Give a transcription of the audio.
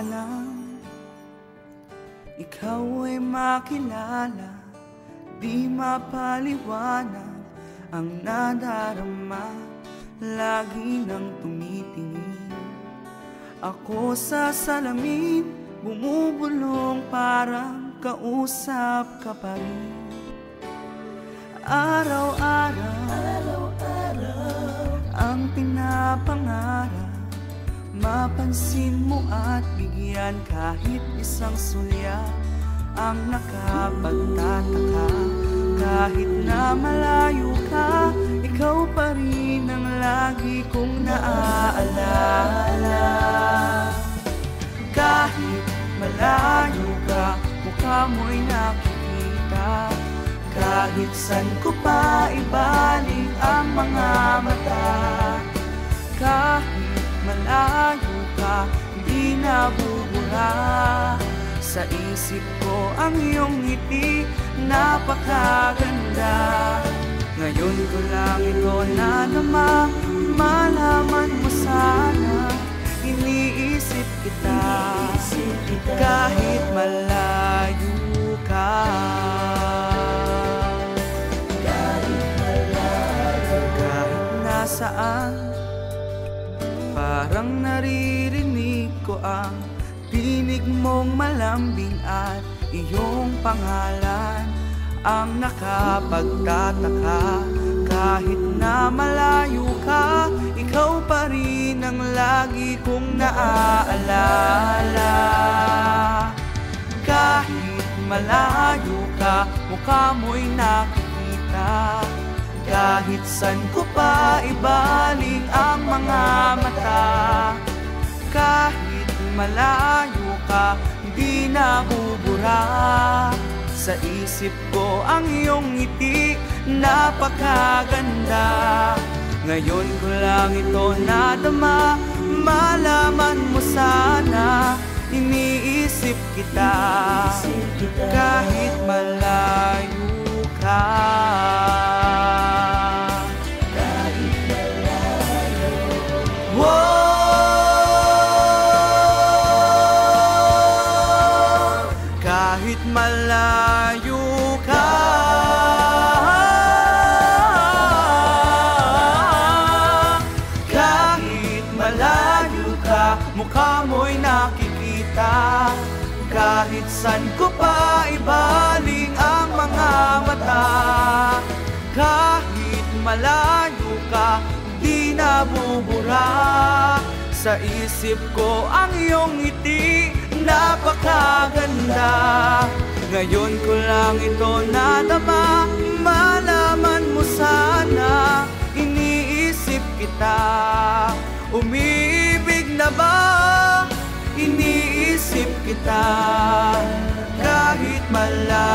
nang ikaw ay makilala, di mapaliwanag ang nadarama, lagi nang tumitingin ako sa salamin, bumubulong parang kausap ka pa rin. Araw-araw ang pinapangarap, mapansin mo at bigyan kahit isang sulya ang nakapagtataka. Kahit na malayo ka, ikaw pa rin ang lagi kong naaalala. Kahit malayo ka, mukha mo'y nakikita. Kahit san ko pa ibaling ang mga mata. Kahit malayo ka, hindi nabubura. Sa isip ko ang iyong ngiti, napakaganda. Ngayon ko lang ito nadama, malaman mo sana. Iniisip kita, kahit malayo ka. Kahit nasaan, parang naririnig ko ang tinig mong malambing at iyong pangalan ang nakapagtataka. Kahit na malayo ka, ikaw pa rin ang lagi kong naaalala. Kahit malayo ka, mukha mo'y nakikita. Kahit san ko pa ibaling ang mga mata. Kahit malayo ka, hindi nabubura. Sa isip ko ang iyong ngiti, napakaganda. Ngayon ko lang ito nadama, malaman mo sana. Iniisip kita, kahit malayo ka. Kahit malayo. Wow! Kahit malayo ka. Kahit malayo ka, mukha mo'y nakikita. Kahit san ko pa ibaling ang mga mata. Kahit malayo ka, di nabubura. Sa isip ko ang iyong ngiti, napakaganda. Ngayon ko lang ito nadama, malaman mo sana. Iniisip kita, umibig na ba? Iniisip kita, kahit malayo